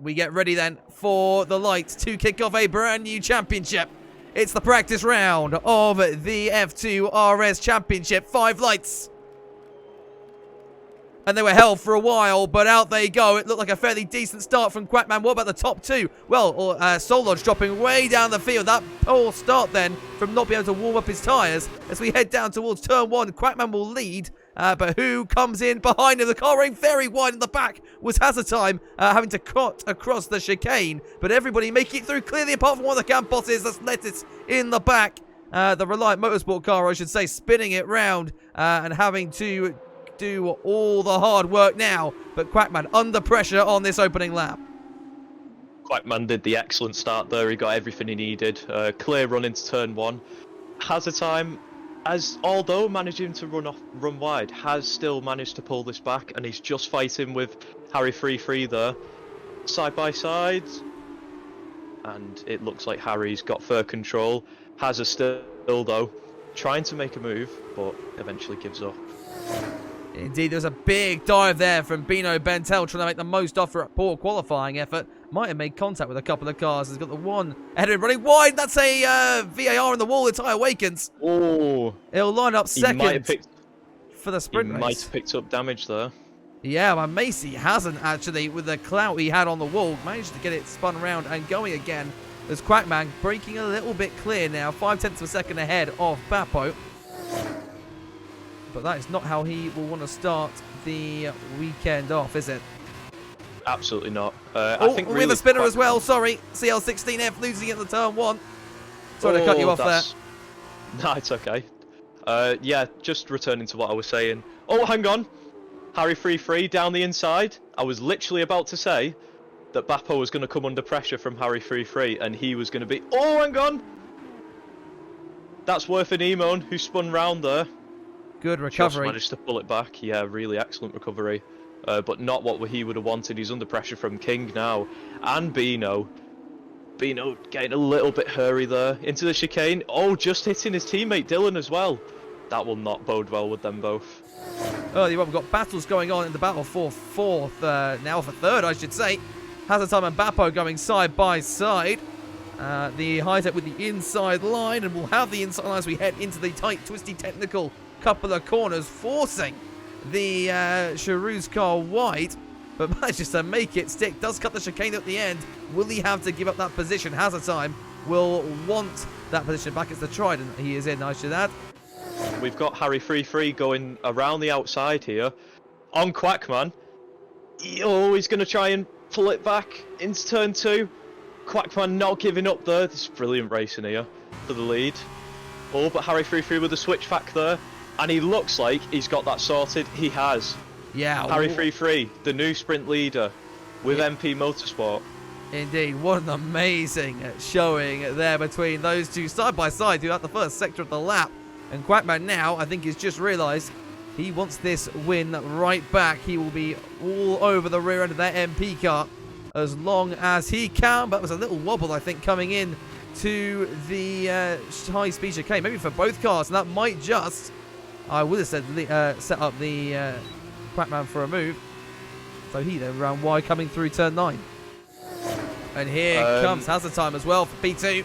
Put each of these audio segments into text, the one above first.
we get ready then for the lights to kick off a brand new championship. It's the practice round of the F2RS Championship. 5 lights. And they were held for a while, but out they go. It looked like a fairly decent start from Quackman. What about the top 2? Well, Solodge dropping way down the field. That poor start then from not being able to warm up his tyres. As we head down towards turn 1, Quackman will lead. But who comes in behind him? The car running very wide in the back was Hazard Time, having to cut across the chicane. But everybody making it through clearly, apart from one of the camp bosses. That's Lettuce in the back. The Reliant Motorsport car, I should say, spinning it round and having to do all the hard work now. But Quackman under pressure on this opening lap. Quackman did the excellent start there. He got everything he needed. Clear run into turn 1. Hazard Time, although managing to run wide, has still managed to pull this back, and he's just fighting with Harry 3-3 there, side by side, and it looks like Harry's got fair control. Hazard still though trying to make a move, but eventually gives up. Indeed, there's a big dive there from Bino Bentel, trying to make the most of a poor qualifying effort. Might have made contact with a couple of cars. He's got the one ahead of him running wide. That's a VAR in the wall. The tyre awakens. Oh, he'll line up second for the sprint race. He might have picked up damage there. Yeah, but Macy hasn't actually, with the clout he had on the wall, managed to get it spun around and going again. There's Quackman breaking a little bit clear now, 0.5 of a second ahead of Bappo. But that is not how he will want to start the weekend off, is it? Absolutely not. I think we have a spinner as well. Sorry, CL16F losing it in the turn 1. Sorry to cut you off there. No, it's okay. Yeah, just returning to what I was saying. Oh, hang on. Harry 3-3 down the inside. I was literally about to say that Bappo was going to come under pressure from Harry 3-3, and he was going to be... Oh, hang on. That's worth an Emon who spun round there. Good recovery. Just managed to pull it back. Yeah, really excellent recovery. But not what he would have wanted. He's under pressure from King now. And Bino. Bino getting a little bit hurry there. Into the chicane. Oh, just hitting his teammate Dylan as well. That will not bode well with them both. Early on, we've got battles going on in the battle for 4th. Now for 3rd, I should say. Hazard Time and Bappo going side by side. The Hitech with the inside line. And we'll have the inside line as we head into the tight, twisty, technical couple of corners, forcing the Charouz car wide, but manages to make it stick. Does cut the chicane at the end. Will he have to give up that position? Hazard Time will want that position back. It's the Trident he is in, I should add. We've got Harry 3-3 going around the outside here on Quackman. Oh, he's going to try and pull it back into turn 2. Quackman not giving up there. This is brilliant racing here for the lead. Oh, but Harry 3-3 with a switch back there. And he looks like he's got that sorted. He has. Yeah. Harry 3-3, the new sprint leader with MP Motorsport. Indeed, what an amazing showing there between those two side by side throughout the first sector of the lap. And Quackman now, I think, has just realised he wants this win right back. He will be all over the rear end of that MP car as long as he can. But it was a little wobble, I think, coming in to the high-speed chicane, maybe for both cars, and that might just... I would have said set up the Quackman for a move. So he then ran wide coming through turn 9. And here comes Hazard Time as well for P2.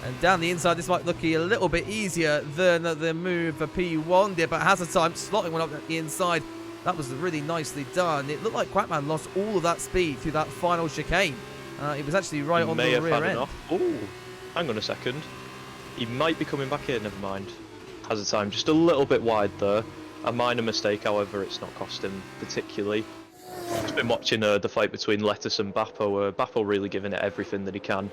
And down the inside, this might look a little bit easier than the move for P1 did. But Hazard Time slotting one up at the inside. That was really nicely done. It looked like Quackman lost all of that speed through that final chicane. It was actually right on the rear end. Oh, hang on a second. He might be coming back here, never mind. Hazard Time just a little bit wide there. A minor mistake, however, it's not cost him particularly. Just been watching the fight between Lettuce and Bappo. Bappo really giving it everything that he can,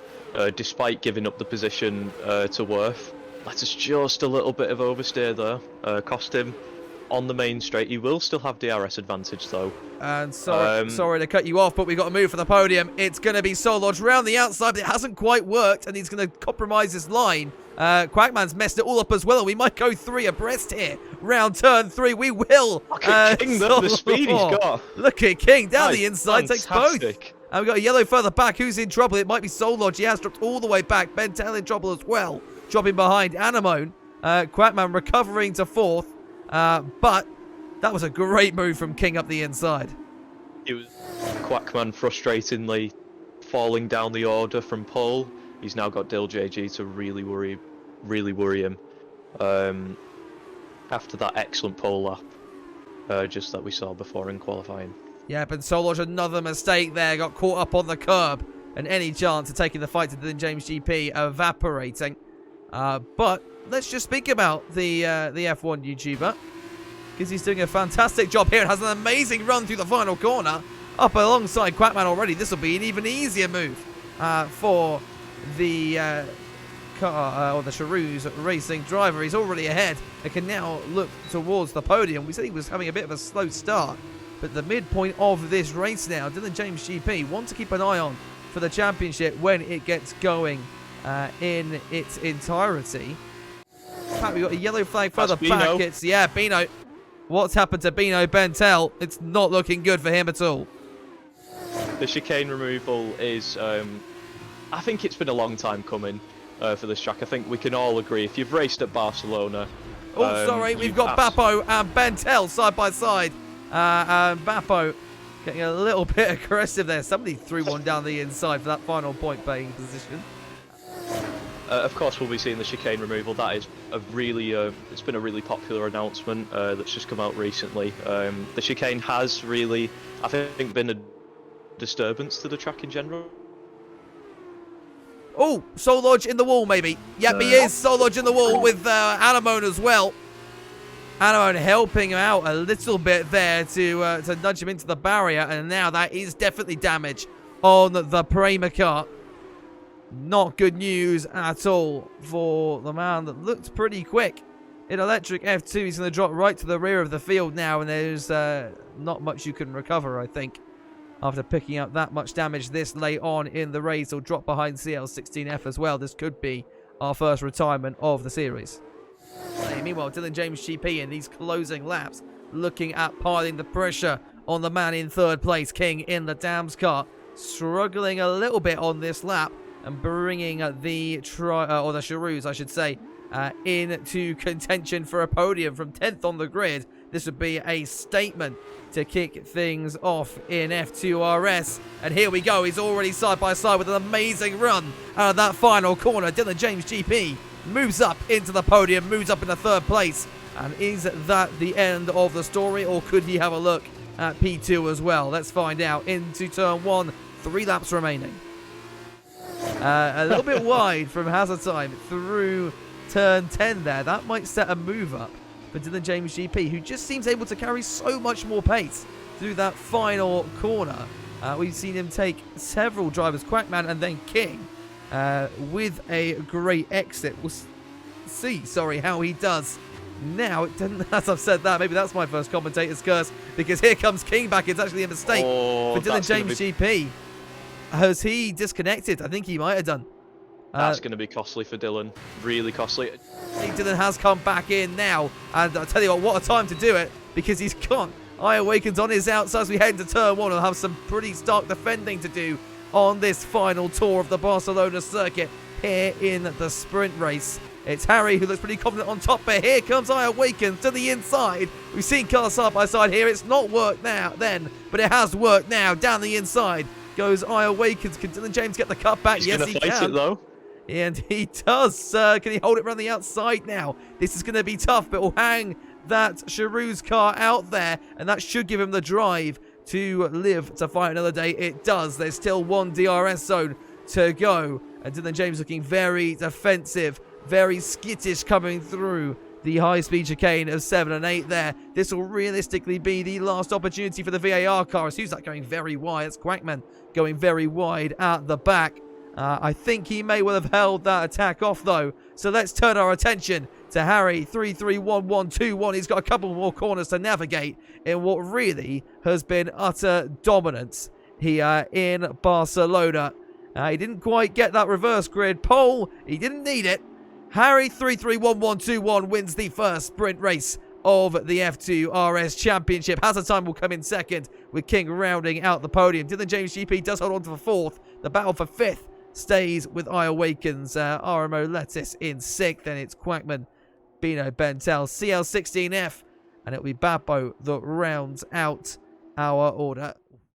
despite giving up the position to Worth. Lettuce just a little bit of oversteer there, cost him on the main straight. He will still have DRS advantage though. And sorry to cut you off, but we've got to move for the podium. It's going to be Solodge round the outside, but it hasn't quite worked, and he's going to compromise his line. Quackman's messed it all up as well, and we might go 3 abreast here. Round turn 3, we will. Look at King, the speed he's got. Look at King down the inside, fantastic. takes both. And we've got a yellow further back. Who's in trouble? It might be Solodge. He has dropped all the way back. Bentel in trouble as well, dropping behind Anemone. Quackman recovering to 4th, but that was a great move from King up the inside. It was Quackman frustratingly falling down the order from pole. He's now got Dill JG to really worry him. After that excellent pole lap, just that we saw before in qualifying. Yeah, but Soloj, another mistake there, got caught up on the curb, and any chance of taking the fight to the James GP evaporating. But let's just speak about the F1 YouTuber, because he's doing a fantastic job here and has an amazing run through the final corner, up alongside Quackman already. This will be an even easier move for the car, or the Charouz racing driver. He's already ahead and can now look towards the podium. We said he was having a bit of a slow start, but the midpoint of this race now, Dylan James GP want to keep an eye on for the championship when it gets going in its entirety. In fact, we've got a yellow flag further back. It's, yeah, Bino. What's happened to Bino Bentel? It's not looking good for him at all. The chicane removal is, I think it's been a long time coming for this track. I think we can all agree, if you've raced at Barcelona... Oh, sorry, we've got Bappo and Bentel side by side. And Bappo getting a little bit aggressive there. Somebody threw one down the inside for that final point paying position. Of course, we'll be seeing the chicane removal. That is a really, it's been a really popular announcement that's just come out recently. The chicane has really, I think, been a disturbance to the track in general. Oh, Soloj in the wall, maybe. Yep, he is. Soloj in the wall with Anemone as well. Anemone helping him out a little bit there to nudge him into the barrier, and now that is definitely damage on the Prema car. Not good news at all for the man that looked pretty quick. In electric F2, he's going to drop right to the rear of the field now, and there's not much you can recover, I think. After picking up that much damage this late on in the race, he'll drop behind CL16F as well. This could be our first retirement of the series. Meanwhile, Dylan James GP in these closing laps, looking at piling the pressure on the man in third place, King in the Dams car, struggling a little bit on this lap and bringing the Charouz, I should say, into contention for a podium from 10th on the grid. This would be a statement to kick things off in F2RS. And here we go. He's already side by side with an amazing run out of that final corner. Dylan James GP moves up into the podium, moves up into third place. And is that the end of the story, or could he have a look at P2 as well? Let's find out. Into turn 1, 3 laps remaining. A little bit wide from hazard time through turn 10 there. That might set a move up for Dylan James GP, who just seems able to carry so much more pace through that final corner. We've seen him take several drivers, Quackman and then King, with a great exit. We'll see, how he does now. It didn't, as I've said that, maybe that's my first commentator's curse, because here comes King back. It's actually a mistake for Dylan James GP. Has he disconnected? I think he might have done. That's going to be costly for Dylan. Really costly. Dylan has come back in now. And I'll tell you what a time to do it, because he's got I Awakens on his outside as we head into turn 1. He'll have some pretty stark defending to do on this final tour of the Barcelona circuit here in the sprint race. It's Harry who looks pretty confident on top, but here comes I Awakens to the inside. We've seen cars side by side here. It's not worked now then, but it has worked now. Down the inside goes I Awakens. Can Dylan James get the cut back? Yes, he can. He's going to fight it though. And he does. Can he hold it around the outside now? This is going to be tough, but will hang that Charouz car out there, and that should give him the drive to live to fight another day. It does. There's still one DRS zone to go. And Dylan James looking very defensive, very skittish coming through the high-speed chicane of 7 and 8 there. This will realistically be the last opportunity for the VAR car. Who's that going very wide? It's Quackman going very wide at the back. I think he may well have held that attack off, though. So let's turn our attention to Harry. 3-3-1-1-2-1. He's got a couple more corners to navigate in what really has been utter dominance here in Barcelona. He didn't quite get that reverse grid pole. He didn't need it. Harry, 3-3-1-1-2-1, wins the first sprint race of the F2RS Championship. Hazard time will come in second, with King rounding out the podium. Dylan James GP does hold on to the fourth. The battle for fifth stays with I Awakens. RMO Lettuce in sixth. Then it's Quackman, Bino Bentel, CL16F, and it'll be Bappo that rounds out our order.